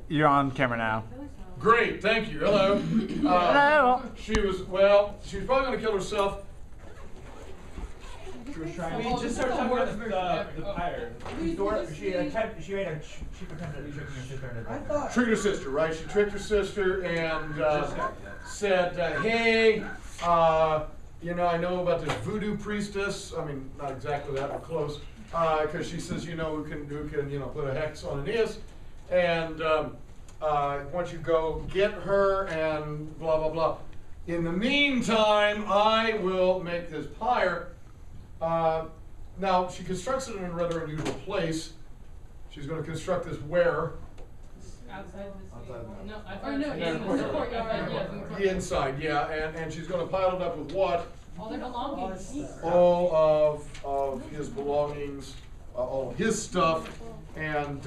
You're on camera now. Great, thank you. Hello. Hello. She was probably going to kill herself. She was trying. We just started talking about the pyre. She pretended to trick her sister. Tricked her sister, right? She tricked her sister and said, "Hey, you know, I know about this voodoo priestess. I mean, not exactly that, but close. Because she says, you know, who can, you know, put a hex on Aeneas, and once you go get her and blah blah blah. In the meantime, I will make this pyre." Now, she constructs it in a rather unusual place. She's going to construct this where? Outside the The inside, yeah. And she's going to pile it up with what? All their belongings. All of his belongings, all of his stuff, and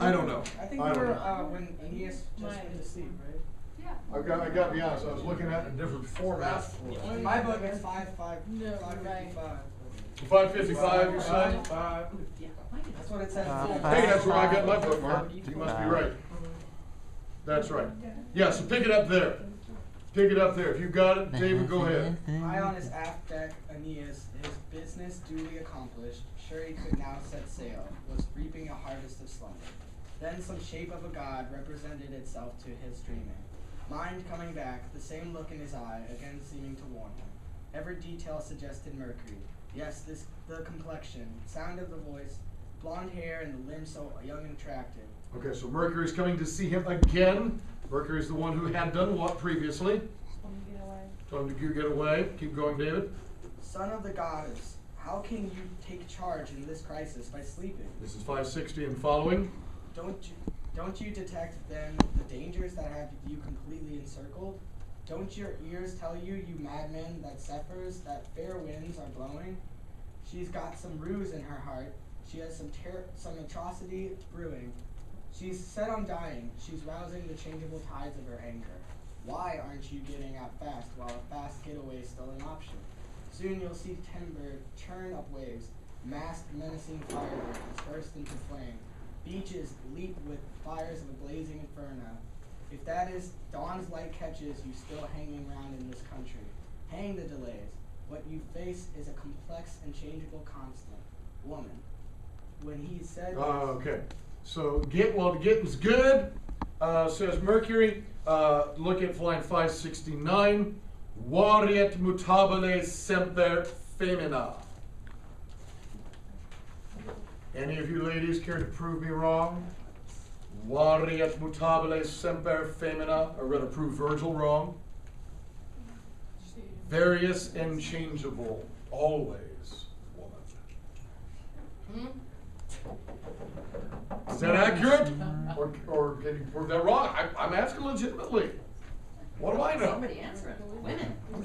I don't know. I think we were when Aeneas just went to sleep, right? I got to be honest, I was looking at a different format. In my book, it's 555. 555, you said? That's what it says. Hey, that's where I got my bookmark. You must be right. That's right. Yeah, so pick it up there. Pick it up there. If you got it, David, go ahead. High on his aft deck, Aeneas, his business duly accomplished, sure he could now set sail, was reaping a harvest of slumber. Then some shape of a god represented itself to his dreaming. Mind coming back, the same look in his eye, again seeming to warn him. Every detail suggested Mercury. Yes, the complexion, sound of the voice, blonde hair, and the limbs so young and attractive. Okay, so Mercury's coming to see him again. Mercury's the one who had done what previously? Told him to get away. Keep going, David. Son of the goddess, how can you take charge in this crisis by sleeping? This is 560 and following. Don't you detect then the dangers that have you completely encircled? Don't your ears tell you, you madmen, that zephyrs, that fair winds are blowing? She's got some ruse in her heart. She has some atrocity brewing. She's set on dying. She's rousing the changeable tides of her anger. Why aren't you getting out fast while a fast getaway is still an option? Soon you'll see timber churn up waves, masked menacing fireworks burst into flame. Beaches leap with fires of a blazing inferno. If that is dawn's light catches you still hanging around in this country, hang the delays. What you face is a complex and changeable constant, woman. When he said Okay. So getting's good, says Mercury. Look at line 569. Variet mutabile semper femina. Any of you ladies care to prove me wrong? Variet mutabile semper femina, or rather prove Virgil wrong. Various and changeable, always woman. Is that accurate? Or can you prove that wrong? I'm asking legitimately. What do I know? Somebody answer it. Women. I'm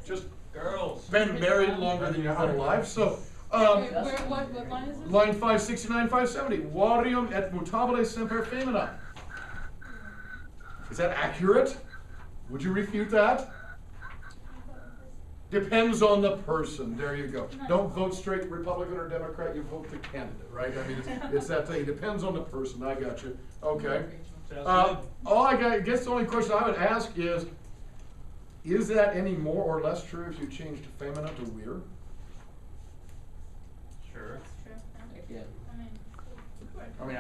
just Girls. been married longer than you've been alive. So, What line is this? line 569, 570. Varium et mutabile semper femina. Is that accurate? Would you refute that? Depends on the person. There you go. Don't vote straight Republican or Democrat. You vote the candidate, right? I mean, it's that thing. It depends on the person. I got you. Okay. I guess the only question I would ask is that any more or less true if you change to femina to weir? Sure. Yeah. I mean,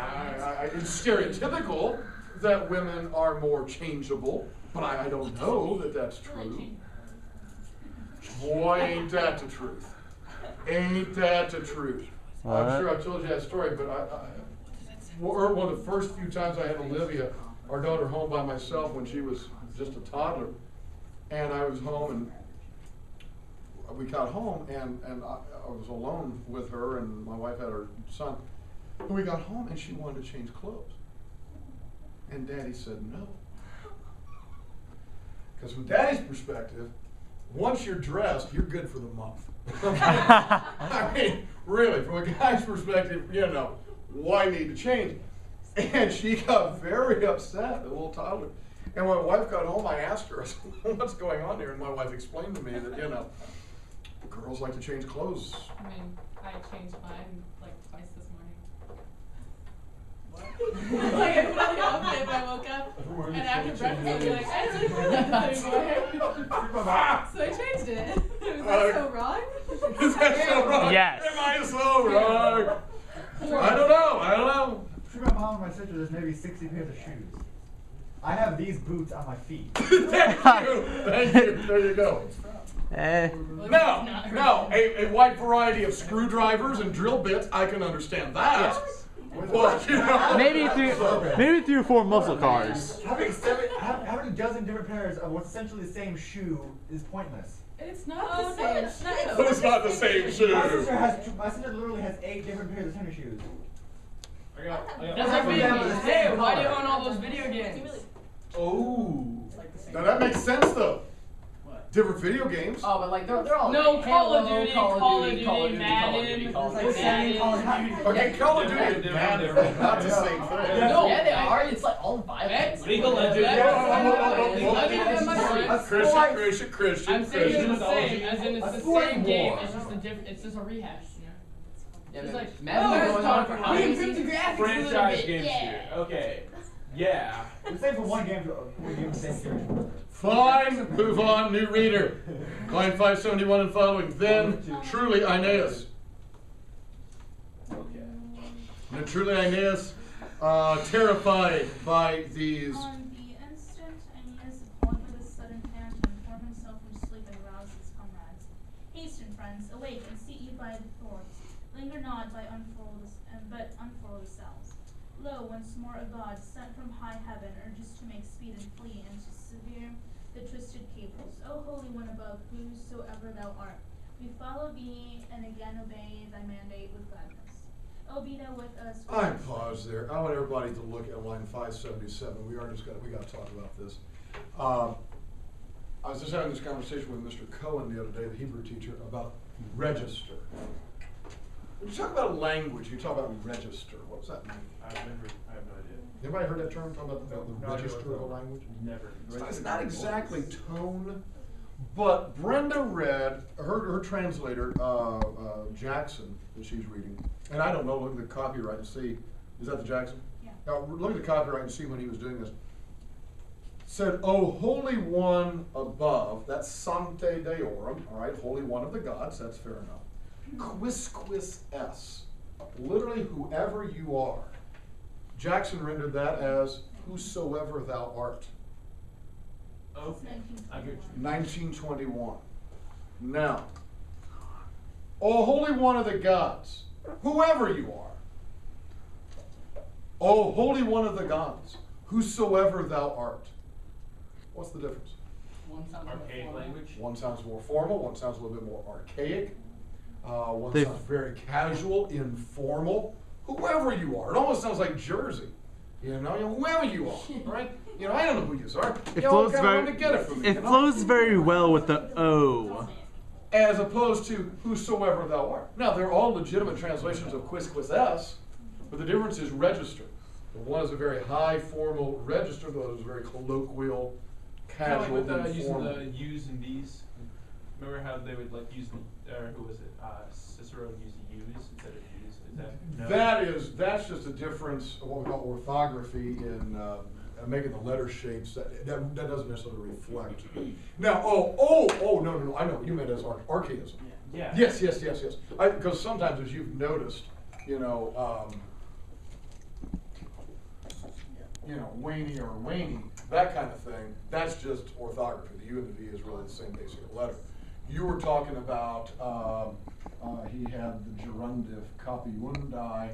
it's stereotypical that women are more changeable, but I don't know that that's true. Boy, ain't that the truth. Ain't that the truth. I'm sure I've told you that story, but one of the first few times I had Olivia, our daughter, home by myself when she was just a toddler, and I was home, and we got home, and I was alone with her, and my wife had her son. And we got home, and she wanted to change clothes. And Daddy said no. Because from Daddy's perspective, once you're dressed, you're good for the month. I mean, really, from a guy's perspective, you know, why need to change? And she got very upset, the little toddler. And when my wife got home, I asked her, I said, what's going on here? And my wife explained to me that, you know, girls like to change clothes. I mean, I changed mine like twice this morning. What? And after breakfast, I'll be like, I don't really feel like this anymore. So I changed it. Was that so wrong? Is that so wrong? Yes. Am I so wrong? I don't know. For my mom and my sister, there's maybe 60 pairs of shoes. I have these boots on my feet. Thank you. There you go. No, a wide variety of screwdrivers and drill bits, I can understand that. But, you know, maybe 3 or 4 muscle cars. Having a dozen different pairs of what's essentially the same shoe is pointless. It's not the same shoe. But it's not the same shoe. My sister literally has 8 different pairs of tennis shoes. That's like video games. Hey, why do you own all those video games? Oh. Now that makes sense though. Different video games. Oh, but like they're all No, like Call of Halo, Duty, Call of Duty, Madden. Call of Duty. It's like saying Call of Duty. Okay, Call of Duty and Madden are not the same thing. No, yeah, they are. It's like all violent. League of Legends. Christian. I'm saying it's the same, as in it's A the sport same game. war. It's just a different. It's just a rehash. Yeah, It's like Madden goes on for how many seasons? franchise games here. Okay. Yeah. The same for one game the same character. Fine, move on, new reader. Line 571 and following. Then, truly Aeneas. Okay. Then truly Aeneas, terrified by these. On the instant, Aeneas appalled with a sudden phantom, tore himself from sleep and roused his comrades. Hasten, friends, awake and seat ye by the thorns. Linger not but unfurl the sails. Lo, once more a god sent from high heaven urges to make speed and flee and to sever the twisted cables. O Holy One above, whosoever thou art, we follow thee and again obey thy mandate with gladness. O be thou with us. I pause there. I want everybody to look at line 577. We got to talk about this. I was just having this conversation with Mr. Cohen the other day, the Hebrew teacher, about register. When you talk about language, you talk about register. What does that mean? I have no idea. Anybody heard that term? Talking about the register of a language? Never. It's not exactly tone, but Brenda read, her translator, Jackson, that she's reading, and I don't know, look at the copyright and see, is that the Jackson? Yeah. Now, look at the copyright and see when he was doing this. Said, O Holy One above, that's Sancte Deorum, all right, Holy One of the gods, that's fair enough. Quisquis es, literally whoever you are. Jackson rendered that as whosoever thou art. Okay. I get you. 1921. Now, O Holy One of the gods, whoever you are. O Holy One of the gods, whosoever thou art. What's the difference? One sounds more Archaic formal. language. One sounds more formal, one sounds a little bit more archaic. One They've- sounds very casual, informal. Whoever you are. It almost sounds like Jersey. You know, whoever you are, right? You know, I don't know who you are. It You all flows kind of want very. to get it from me. It you know? flows very well with the O. As opposed to whosoever thou art. Now, they're all legitimate translations of quisquis es, but the difference is register. The one is a very high formal register, the other is very colloquial, casual, With using informal. the yous and these. Remember how they would like use the, or who was it? Cicero would use the yous instead of yous. Is that? That's just a difference of what we call orthography in making the letter shapes. That doesn't necessarily reflect. Now, no, I know what you meant as archaism. Yeah. Yes. Because sometimes, as you've noticed, Waney or Waney, that kind of thing, that's just orthography. The U and the V is really the same basic letter. You were talking about, he had the gerundive copiundi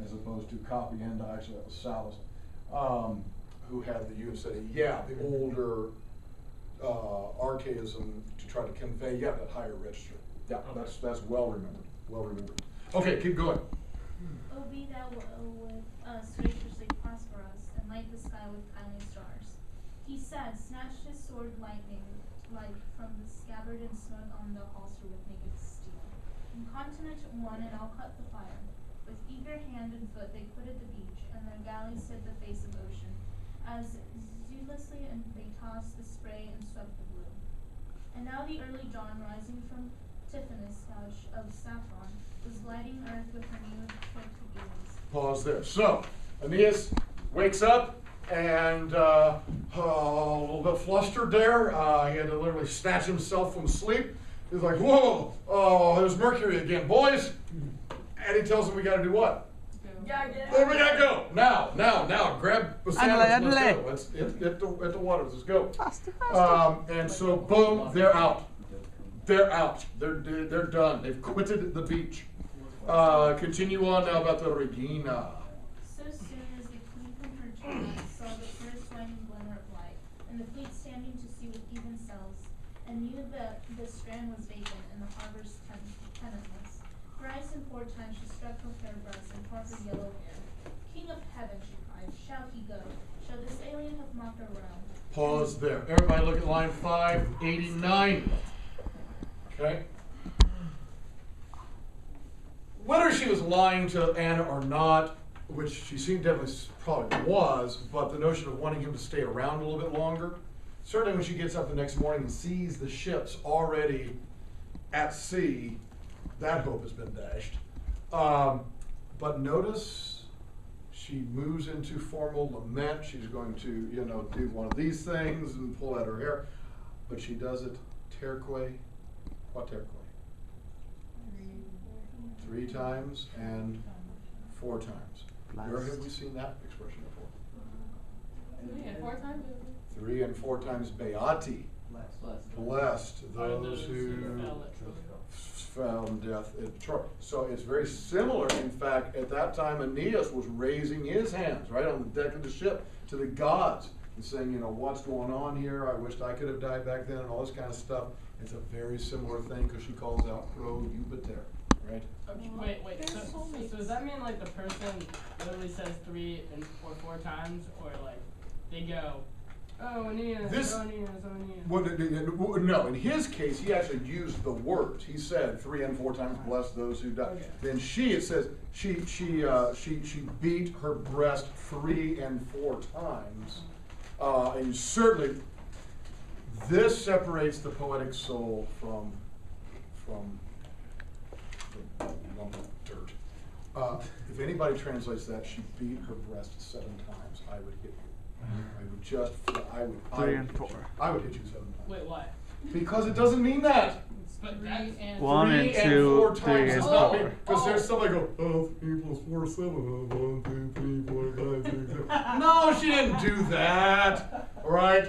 as opposed to copiendi, actually that was Salus, who had the U instead of, the older archaism to try to convey, that higher register. Yeah, Okay. that's well remembered. Okay, keep going. O be thou with us, graciously prosper us, and light the sky with kindly stars. He said, snatched his sword lightning, like from the scabbard, and smote on the halter with naked steel. Incontinent one, and I'll cut the fire. With eager hand and foot they quitted the beach, and their galleys hid the face of ocean, as zealously and they tossed the spray and swept the blue. And now the early dawn, rising from Tithonus' couch of saffron, was lighting earth with renewed tortugues. Pause there. So, Aeneas wakes up, and a little bit flustered there. He had to literally snatch himself from sleep. He's like, whoa, oh, there's Mercury again, boys. And he tells them we gotta do what? Well, we gotta go. Now, grab the sandwich, let's go. Let's hit the water, let's go. And so, boom, they're out. They're out. They're done. They've quitted the beach. Continue on now about the Regina. So soon as the queen from her chambers saw the first waning glimmer of light, and the fleet standing to sea with even sails, and knew that the strand was vacant and the harbor's tenantless. Thrice and 4 times she struck her fair breast and parted her yellow hair. King of heaven, she cried, shall he go? Shall this alien have mocked our realm? Pause there. Everybody look at line 589. Okay? Whether she was lying to Anna or not, which she seemed definitely probably was, but the notion of wanting him to stay around a little bit longer, certainly when she gets up the next morning and sees the ships already at sea, that hope has been dashed. But notice she moves into formal lament. She's going to, do one of these things and pull out her hair, but she does it terque, quaterque. 3 times and 4 times. Where have we seen that expression before? 3 and 4 times? 3 and 4 times beati. Blessed those who found death at Troy. So it's very similar. In fact, at that time, Aeneas was raising his hands right on the deck of the ship to the gods and saying, what's going on here? I wished I could have died back then, and all this kind of stuff. It's a very similar thing because she calls out pro jubiter, right? Wait. So does that mean like the person literally says 3 or 4 times, or like they go, oh Aeneas, oh Aeneas, oh Aeneas? Well, no, in his case, he actually used the words. He said 3 and 4 times, bless those who die. Okay. Then it says she beat her breast 3 and 4 times, and certainly this separates the poetic soul from the lump of dirt. If anybody translates that, she beat her breast 7 times, I would hit you. I would 3 and 4. I would hit you 7 times. Wait, why? Because it doesn't mean that. But that's 1 3 and and 2, 4 3 times and does not 4. mean, because there's somebody go, 3 plus 4 is 7, 1, 2, 3, 4, 5, 6, 7. No, she didn't do that. All right?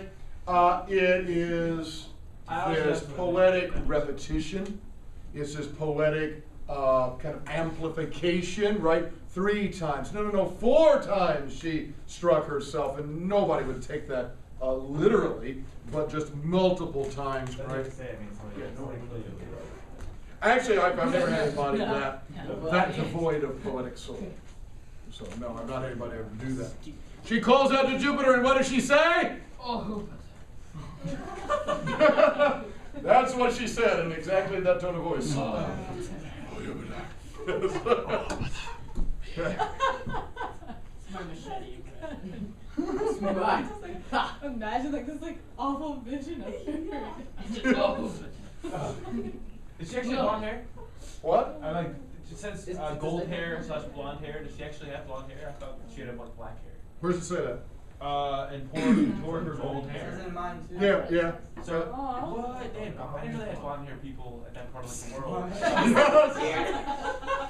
It is this poetic repetition. It's this poetic kind of amplification, right? 3 times. No, 4 times she struck herself, and nobody would take that literally, but just multiple times, right? Actually, I've never had anybody that devoid of poetic soul. So no, I've not had anybody ever do that. She calls out to Jupiter, and what does she say? Oh. That's what she said in exactly that tone of voice. Imagine this awful vision of Is she actually blonde hair? What? I like. It says gold hair / blonde hair. Does she actually have blonde hair? I thought she had like black hair. Where's it say that? And pour her gold It says hair. in mine too. Yeah. So what? Damn, I didn't know they had blonde hair people at that part of the world. I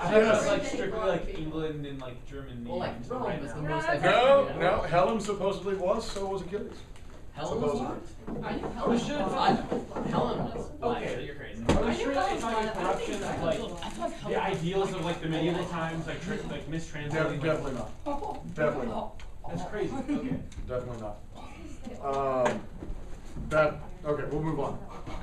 thought like strictly like England and like Germany. Well, like Rome right is the now. most No, Helen supposedly was, so was Achilles. Helen was Supposedly. not? I was sure. Helen was. Okay, you're crazy. I was sure it's like a corruption of like the ideals of like the medieval times, like mistranslating. Definitely not. Definitely not. That's crazy. Okay. Definitely not. Okay, we'll move on.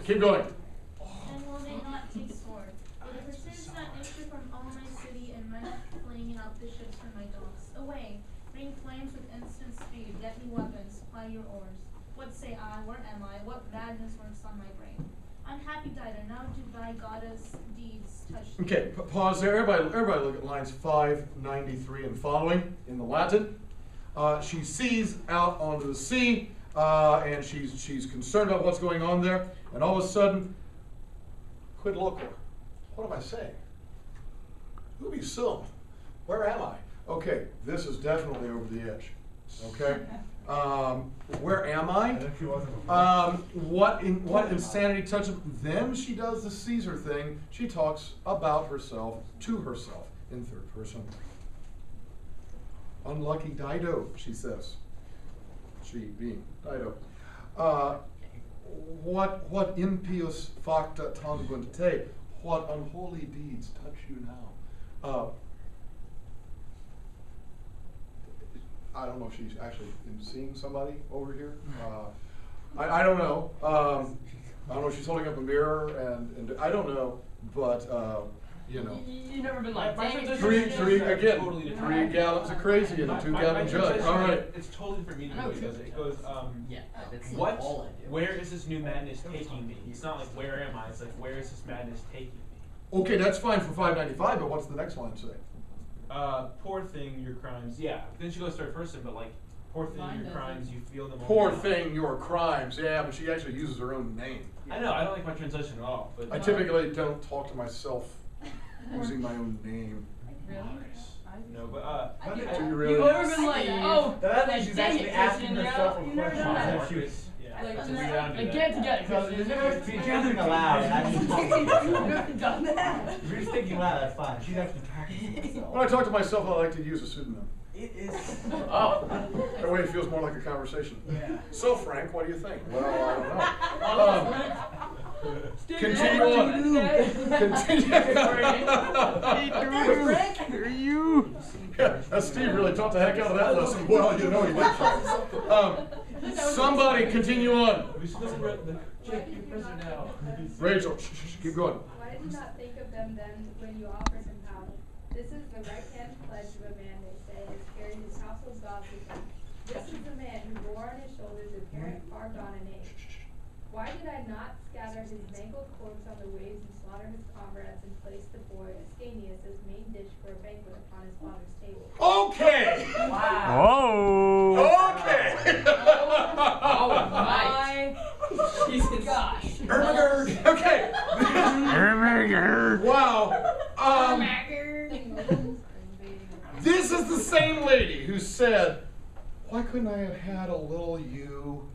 Keep going. And will they not take sword? Will the pursuers not issue from all my city, and men fleeing out the ships from my docks? Away, bring flames with instant speed, get me weapons, ply your oars. What say I, where am I, what madness works on my brain? Unhappy Dido, now do thy goddess deeds touch thee. Okay, pause there. Everybody look at lines 593 and following in the Latin. She sees out onto the sea, and she's concerned about what's going on there, and all of a sudden, quid loco. What am I saying? Ubi sum? Where am I? Okay, this is definitely over the edge. Okay. Where am I? And if she wasn't What insanity touches? Then she does the Caesar thing. She talks about herself to herself in third person. Unlucky Dido, she says. She being Dido. What impious facta tangunt te? What unholy deeds touch you now? I don't know if she's actually seeing somebody over here. I don't know. I don't know if she's holding up a mirror, and I don't know, but you know. You've never been like, My dang it, Three translation again. is totally 3 gallons of crazy and a 2-gallon jug. translation, All right. It's totally for me to do because it goes, Yeah, that's what, all I do. where is this new madness taking me? It's not like, where am I? It's like, where is this madness taking me? Okay, that's fine for $5.95, but what's the next line say? Poor thing, your crimes. Yeah, then she goes third person, but like, poor thing, Mine your doesn't. crimes, you feel them all. Poor now. thing, your crimes. Yeah, but she actually uses her own name. I know, I don't like my translation at all, but. I typically don't talk to myself using my own name. Really? No, but Do you really? You've never been like, oh, That like, means she's dang actually it, asking Christian, herself a you've never question. done that. As if she was- Yeah. Like, So we don't do like, that. get together, So Christian. there's never she's thinking aloud and actually talking to You've herself. never done that. If you're just thinking aloud, that's fine. She's actually talking to herself. When I talk to myself, I like to use a pseudonym. It is. Oh. That way it feels more like a conversation. Yeah. So, Frank, what do you think? Well, I don't know. Continue on. Continue. Yeah, Steve really taught the heck out of that lesson. Well, you know he did try. Somebody continue on. We should listen to the Jake, you're prisoner now. Rachel, keep going. Why did you not think of them then when you offered him power? This is the right-hand pledge of a man, they say, has carried his household gods with him. This is the man who bore on his shoulders a parent far gone in age. Why did I not scatter his mangled corpse on the waves and slaughter his comrades and place the boy Ascanius as main dish for a banquet upon his father's table? Okay. Oh. Okay. Oh my Jesus gosh. Okay. Wow. This is the same lady who said, why couldn't I have had a little you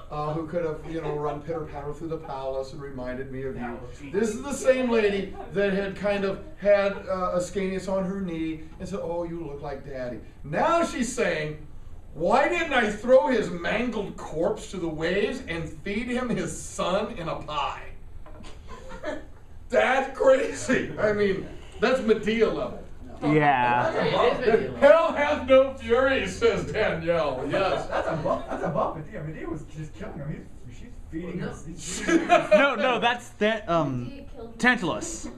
who could have, run pitter-patter through the palace and reminded me of you. This is the same lady that had kind of had Ascanius on her knee and said, oh, you look like daddy. Now she's saying, why didn't I throw his mangled corpse to the waves and feed him his son in a pie? That's crazy. I mean, that's Medea level. Yeah. Hell hath no fury, says Danielle. Yes. That's a bump. Medea was just killing him. She's feeding him. No, that's that. Tantalus.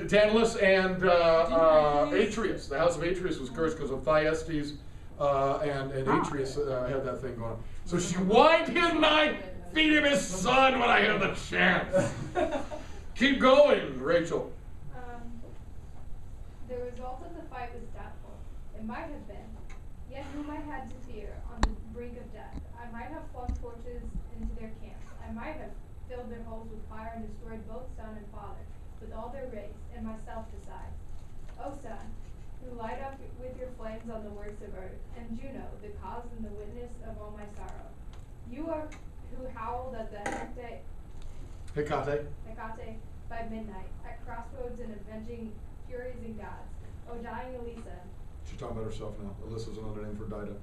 Tantalus and Atreus. The house of Atreus was cursed because of Thyestes and Atreus had that thing going on. So why didn't I feed him his son when I had the chance? Keep going, Rachel. The result of the fight was doubtful. It might have been. Yet whom I had to fear on the brink of death. I might have flung torches into their camps. I might have filled their holes with fire and destroyed both son and father, with all their race, and myself besides. O son, who light up with your flames on the works of earth, and Juno, the cause and the witness of all my sorrow. You are who howled at the Hecate by midnight, at crossroads and avenging furies and gods. O dying Elisa. She's talking about herself now. Alyssa's another name for Dido.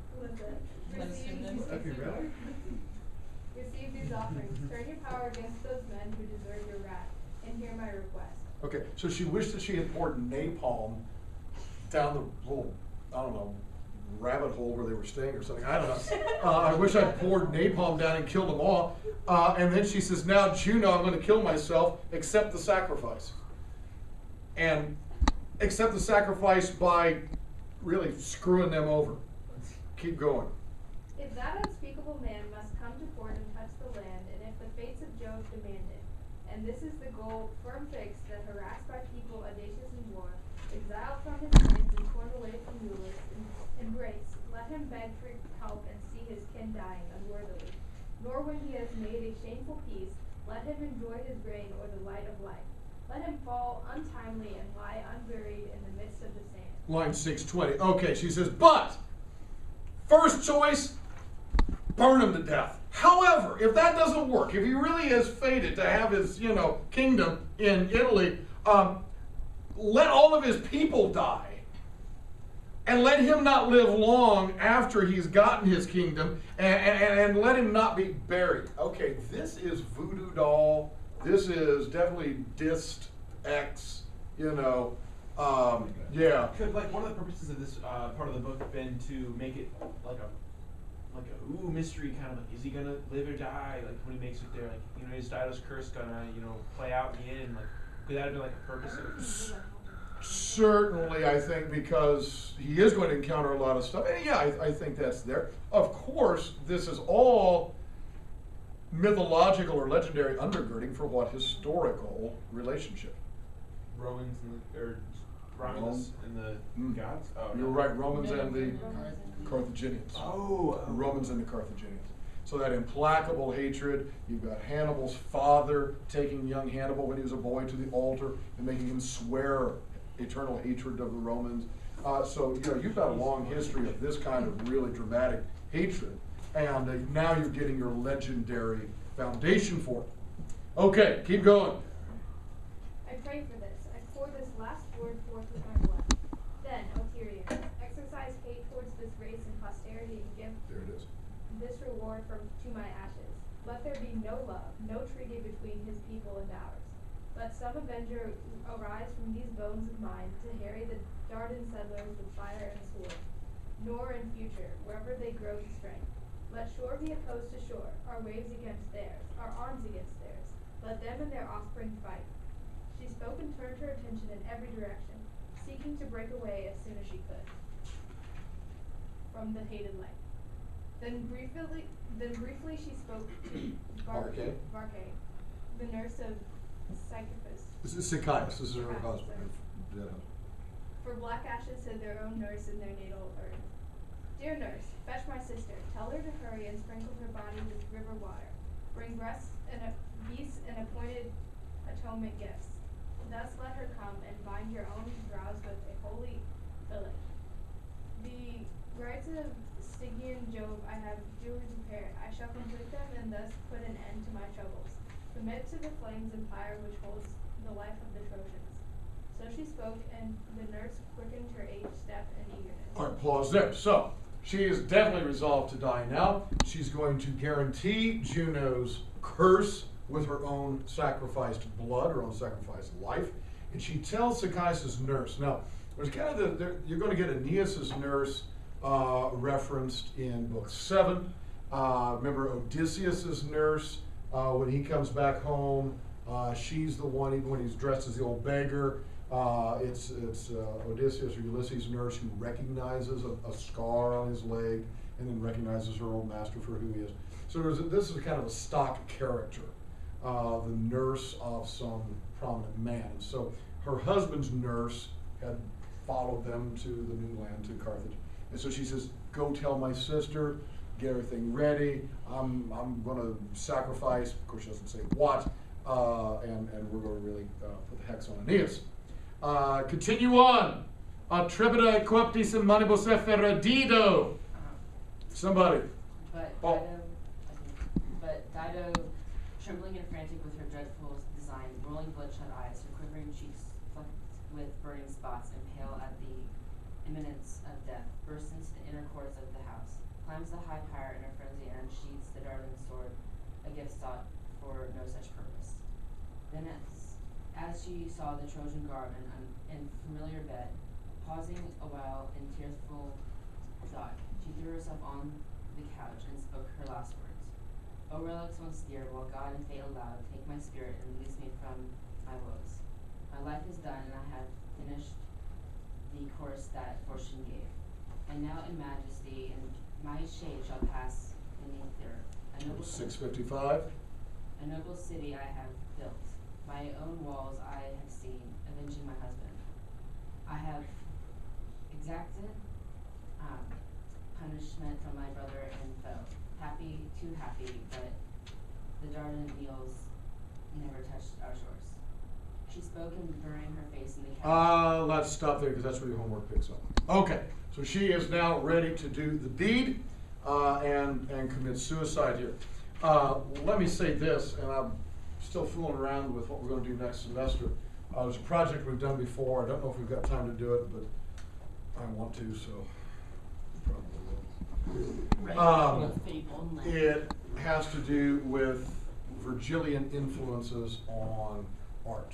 Receive these offerings. Turn your power against those men who deserve your wrath, and hear my request. Okay, so she wished that she had poured napalm down the little, I don't know, rabbit hole where they were staying or something. I don't know. I wish I'd poured napalm down and killed them all. And then she says, now Juno, I'm going to kill myself, accept the sacrifice. And accept the sacrifice by really screwing them over. Keep going. If that unspeakable man must come to port and touch the land, and if the fates of Jove demand it, and this is the goal, firm fixed, that harassed by people audacious in war, exiled from his lands and torn away from rulers, embrace, let him beg for help and see his kin dying unworthily. Nor when he has made a shameful peace, let him enjoy his reign or the light of life. Let him fall untimely and lie unburied in the midst of the sand. Line 620. Okay, she says, but First choice, burn him to death. However, if that doesn't work, if he really is fated to have his, kingdom in Italy, let all of his people die. And let him not live long after he's gotten his kingdom, and let him not be buried. Okay, this is voodoo doll. This is definitely dist X, yeah. Could one of the purposes of this part of the book been to make it like a mystery kind of is he gonna live or die? Like when he makes it there, is Dido's curse gonna play out in the end? Like could that have been like a purpose of Certainly, I think because he is going to encounter a lot of stuff. And yeah, I think that's there. Of course, this is all mythological or legendary undergirding for what historical relationship? Romans or Romulus and the gods? Oh, You're right, Romans and the Carthaginians. Oh. The Romans and the Carthaginians. So that implacable hatred, you've got Hannibal's father taking young Hannibal when he was a boy to the altar and making him swear eternal hatred of the Romans. So you've got a long history of this kind of really dramatic hatred, and now you're getting your legendary foundation for it. Okay, keep going. I pray for this. I pour this last word forth with my blood. Then, O Tyrians, exercise hate towards this race and posterity and give There it is. this reward to my ashes. Let there be no love, no treaty between his people and ours. Let some avenger arise from these bones of mine to harry the Dardan settlers with fire and sword, nor in future, wherever they grow to strength. Let shore be opposed to shore, our waves against theirs, our arms against theirs. Let them and their offspring fight. She spoke and turned her attention in every direction, seeking to break away as soon as she could from the hated light. Then briefly she spoke to Barke, the nurse of Sisyphus. This is Sychaeus. This is her husband. Dead husband. For black ashes said their own nurse in their natal earth. Dear nurse, fetch my sister. Tell her to hurry and sprinkle her body with river water. Bring breasts and beasts and appointed atonement gifts. Thus let her come and bind your own brows with a holy filling. The rites of Stygian Jove I have duly prepared. I shall complete them and thus put an end to my troubles. Commit to the flames and fire which holds the life of the Trojans. So she spoke, and the nurse quickened her age step and eagerness. All right, pause there. So she is definitely resolved to die now. She's going to guarantee Juno's curse with her own sacrificed blood, her own sacrificed life. And she tells Sychaeus' nurse. Now, there's kind of you're going to get Aeneas' nurse referenced in book 7. Remember Odysseus' nurse, when he comes back home, she's the one, even when he's dressed as the old beggar, it's Odysseus or Ulysses' nurse who recognizes a scar on his leg and then recognizes her old master for who he is. So this is kind of a stock character, the nurse of some prominent man. So her husband's nurse had followed them to the new land, to Carthage. And so she says, go tell my sister, get everything ready. I'm going to sacrifice, of course she doesn't say what, and we're going to really put the hex on Aeneas. Continue on. Tribita equiptis in manibus efferedido. Somebody. But Dido, trembling and frantic with her dreadful design, rolling bloodshot eyes, her quivering cheeks flecked with burning spots, and pale at the imminence of death, bursts into the inner courts of the house, climbs the high pyre in a frenzy, and unsheathes the darting sword, a gift sought for no such purpose. Then as she saw the Trojan guard in familiar bed, pausing a while in tearful thought, she threw herself on the couch and spoke her last words. O relics once dear, while God and fate allowed, take my spirit and release me from my woes. My life is done, and I have finished the course that fortune gave. And now in majesty and my shade shall pass beneath the earth. A noble 655. A noble city I have built. My own walls I have seen, avenging my husband. I have exacted punishment from my brother and foe. Happy, too happy, but the Dardan needles never touched our shores. She spoke and burying her face in the couch. Let's stop there because that's where your homework picks up. Okay, So she is now ready to do the deed and commit suicide here. Let me say this, and I'm still fooling around with what we're going to do next semester. There's a project we've done before. I don't know if we've got time to do it, but I want to, so probably will. It has to do with Virgilian influences on art.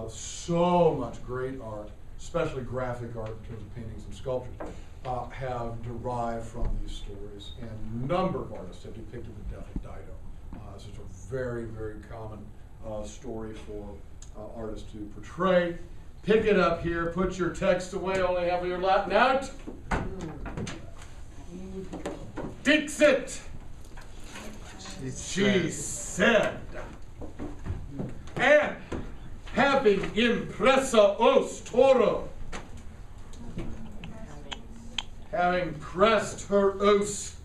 So much great art, especially graphic art in terms of paintings and sculptures, have derived from these stories. And a number of artists have depicted the death of Dido. It's just a very, very common story for artists to portray. Pick it up here, put your text away, only have your Latin out. Dixit! She said, and having impressa os toro, having pressed her os,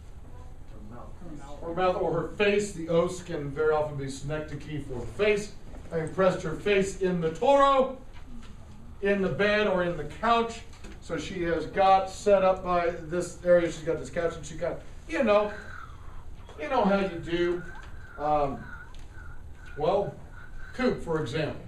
her mouth or her face, the os can very often be synecdoche for the face, having pressed her face in the toro, in the bed or in the couch. So she has got set up by this area, she's got this couch, and she got, you know how you do. Well, Coop, for example.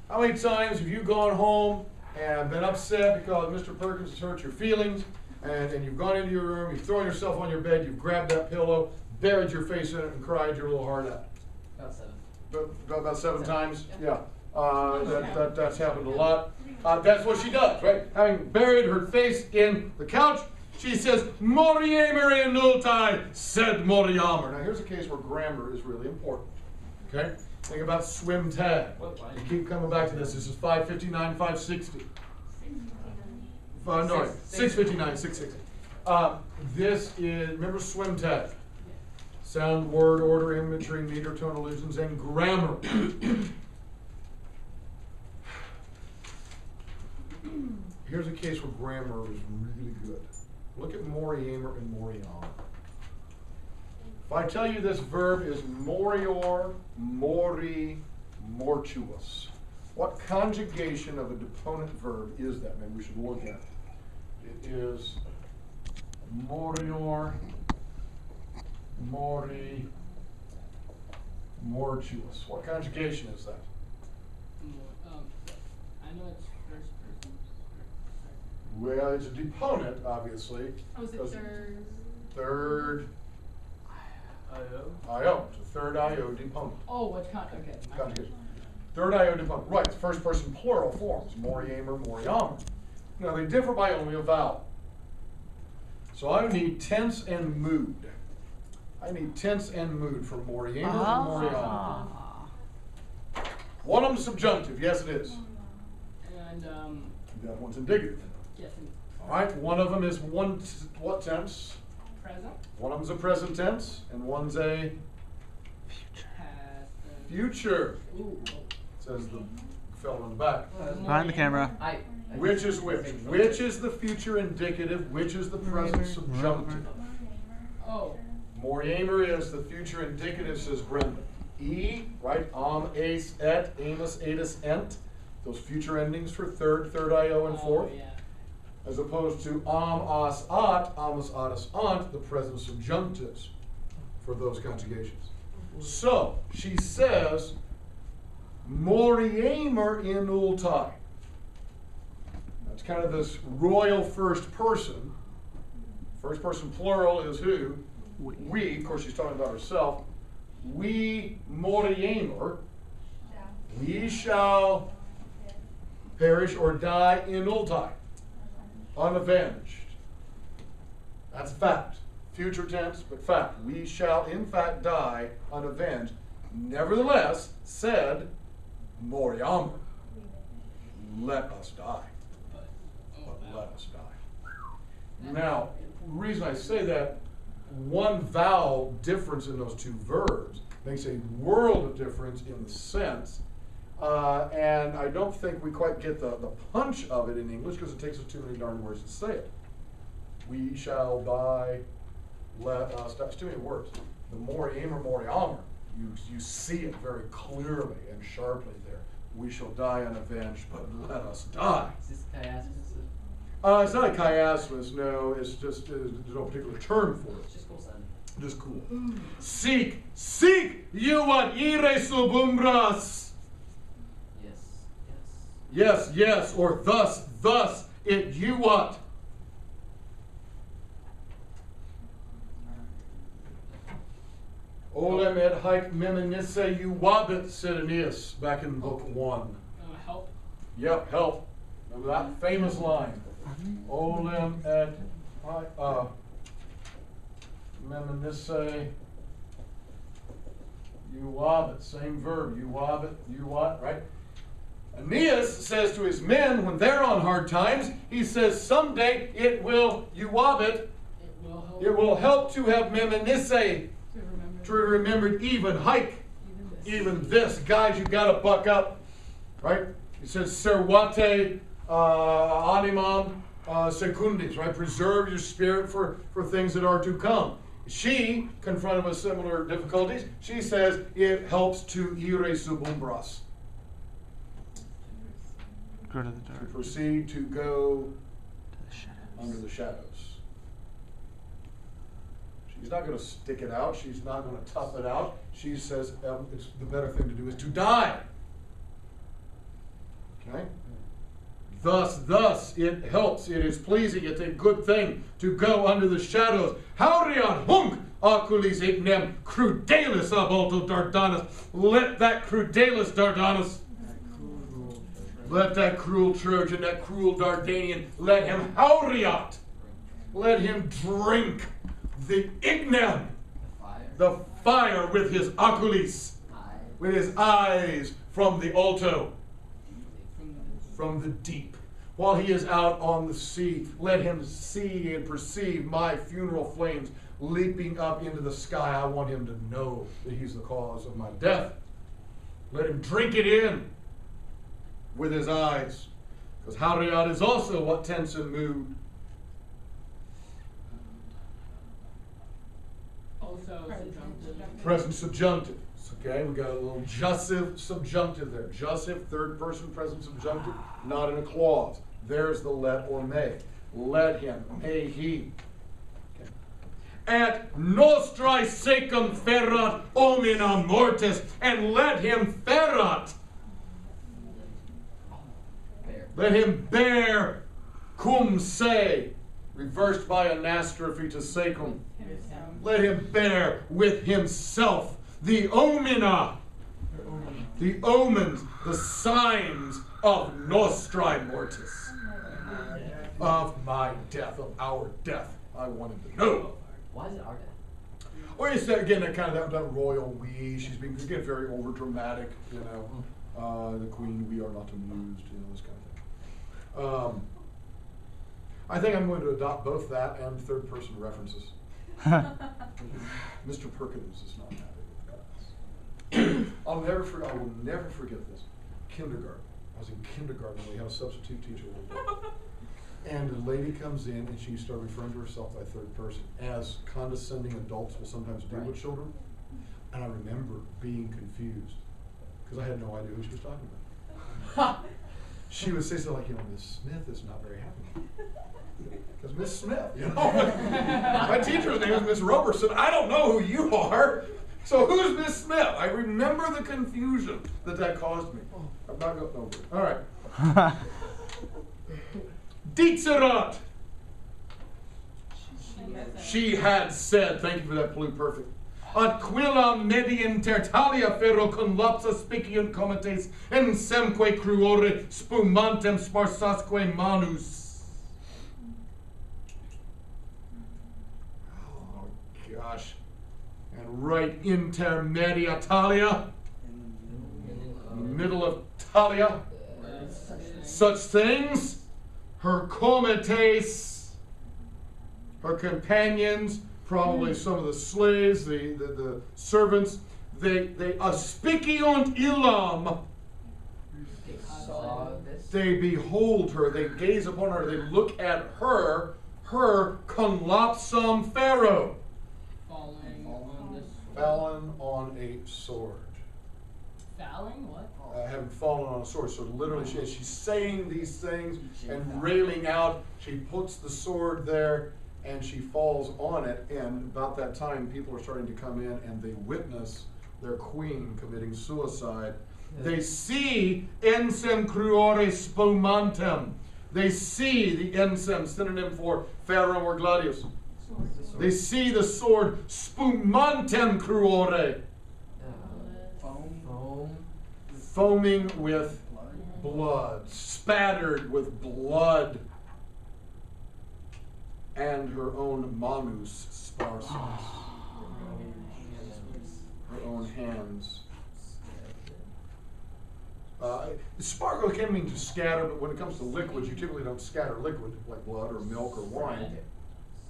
How many times have you gone home and been upset because Mr. Perkins has hurt your feelings, and you've gone into your room, you've thrown yourself on your bed, you've grabbed that pillow, buried your face in it, and cried your little heart out? About seven times? Yeah. That's happened a lot. That's what she does, right? Having buried her face in the couch, she says, Moriemer in nultai, said Moriamer. Now here's a case where grammar is really important. Okay? Think about swim tag. You keep coming back to this. This is 559, 560. 659, 660. This is, remember swim tag. Sound, word, order, imagery, meter, tone, allusions, and grammar. Here's a case where grammar is really good. Look at Moriemer and Moriamer. If I tell you this verb is morior, mori, mortuus, what conjugation of a deponent verb is that? Maybe we should look at it. It is morior, mori, mortuus. What conjugation is that? I know it's first person. Well, it's a deponent, obviously. Oh, is it third? Third. IO. It's a third IO deponent. Oh, what okay. Conjugation. Third IO deponent. Right, it's first person plural forms. Moriemer, Moriamer. Now, they differ by only a vowel. So I need tense and mood. I need tense and mood for Moriemer and Moriamer. One of them is subjunctive. Yes, it is. And, that one's indicative. yes. All right, one of them is what tense? Present. One of them's a present tense, and one's a future. Ooh. Says the fellow in the back. Behind the camera. Which is which? Which is the future indicative? Which is the present subjunctive? Oh. Moriemer is the future indicative, says Brendan. E, right? Ace, et, amos, etus, ent. Those future endings for third IO, and fourth. Yeah. As opposed to as, at, amos, atus, ant, the present subjunctives for those conjugations. So, she says, Moriemer in ultai. That's kind of this royal first person. First person plural is who? We. Of course, she's talking about herself. We, Moriemer, we shall perish or die in ultai. Unavenged. That's fact. Future tense, but fact. We shall in fact die unavenged. Nevertheless, said Moriamer, let us die. But let us die. Now, the reason I say that, one vowel difference in those two verbs makes a world of difference in the sense. And I don't think we quite get the punch of it in English because it takes us too many darn words to say it. We shall die, let us die. It's too many words. The Moriemer, Moriamer, you see it very clearly and sharply there. We shall die unavenged, but let us die. Is this chiasmus? It's not a chiasmus, no. It's just, there's no particular term for it. It's just cool sounding. Just cool. Seek, yuat ire subumbras. Yes. Yes, or thus, it yuat. Olem et haik memenisse yuabit, said Aeneas back in book 1. Help. Yep, help. Remember that famous line. Olem et haik, memenisse yuabit, same verb, yuabit, yuat, right? Aeneas says to his men when they're on hard times, he says someday it will yuabit, it will help to have memenisse, to remember even hike, even this. Guys, you gotta buck up, right? He says servate animam secundis, right? Preserve your spirit for things that are to come. She, confronted with similar difficulties, she says it helps to ire subumbras. Go to the dark. To proceed to go under the shadows. She's not going to stick it out. She's not going to tough it out. She says it's the better thing to do is to die. Okay? Thus, it helps. It is pleasing. It's a good thing to go under the shadows. Haurian hunc oculis ignem crudelis ab alto Dardanus. Let that crudelis Dardanus, let that cruel Trojan, that cruel Dardanian, let him hauriat. Let him drink the ignem, the fire with his oculis, with his eyes from the alto, from the deep. While he is out on the sea, let him see and perceive my funeral flames leaping up into the sky. I want him to know that he's the cause of my death. Let him drink it in with his eyes. Because hauriat is also what tense and mood. Also subjunctive. Present subjunctive. Okay, we got a little jussive subjunctive there. Jussive, third person present subjunctive, not in a clause. There's the let or may. Let him, may he. Okay. Et nostrae secum ferrat omnia mortis, and let him ferrat. Let him bear cum se, reversed by anastrophe to secum. Let him bear with himself the omina, the omens, the signs of nostrae mortis, of my death, of our death. I wanted to know. Why is it our death? Or is that again that kind of that royal we? She's being again very over dramatic, you know. The queen, we are not amused, you know, this kind of thing. I think I'm going to adopt both that and third person references. Mr. Perkins is not happy with that. I will never forget this. Kindergarten. I was in kindergarten and we had a substitute teacher one day. And a lady comes in and she started referring to herself by third person, as condescending adults will sometimes do with children. And I remember being confused because I had no idea who she was talking about. She would say something like, you know, Miss Smith is not very happy. Because Miss Smith, you know. My teacher's name is Miss Roberson. I don't know who you are. So who's Miss Smith? I remember the confusion that caused me. I'm not going over it. All right. Dixerat. She had said, thank you for that pluperfect. Aquila medium tertalia ferro con lapsa spiciunt cometes en semque cruore spumantem sparsasque manus. Oh gosh. And right intermedia talia, in the middle of talia, such things, her cometes, her companions, probably some of the slaves, the servants, they aspiciunt illam. They behold her, they gaze upon her, they look at her con lapsam pharaoh. Fallen on a sword. Fouling? What? Having fallen on a sword. So literally, as she's saying these things and railing out, she puts the sword there and she falls on it. And about that time, people are starting to come in and they witness their queen committing suicide. They see ensem cruore spumantem. They see the ensem, synonym for ferrum or gladius. They see the sword spumantem cruore. Foaming with blood, spattered with blood, and her own manus sparsus, her own hands. Spargo can mean to scatter, but when it comes to liquids, you typically don't scatter liquid like blood or milk or wine.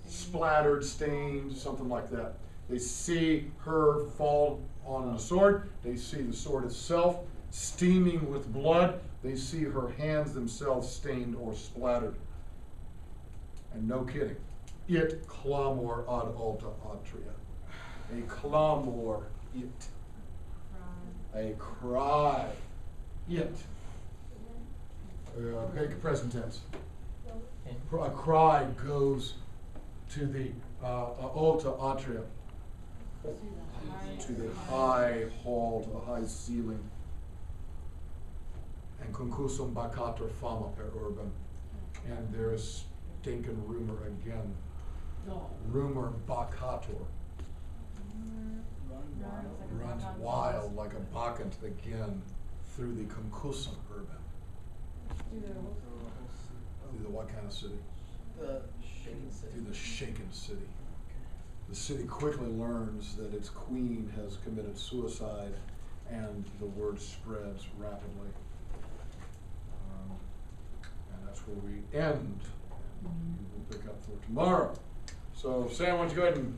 Splattered, stained, something like that. They see her fall on the sword. They see the sword itself steaming with blood. They see her hands themselves stained or splattered. And no kidding, it clamor ad alta atria. A clamor, it. A cry, it. Make present tense. A cry goes to the alta atria, to the high hall, to the high ceiling. And concusum bacator fama per urbem. And there is stinking rumor again. Rumor bacator. Runs wild like a bacchant again through the concusum urban. Through the what kind of city? The shaken city. Through the shaken city. The city quickly learns that its queen has committed suicide, and the word spreads rapidly. And that's where we end. And we will pick up for tomorrow. So Sam, why don't you go ahead and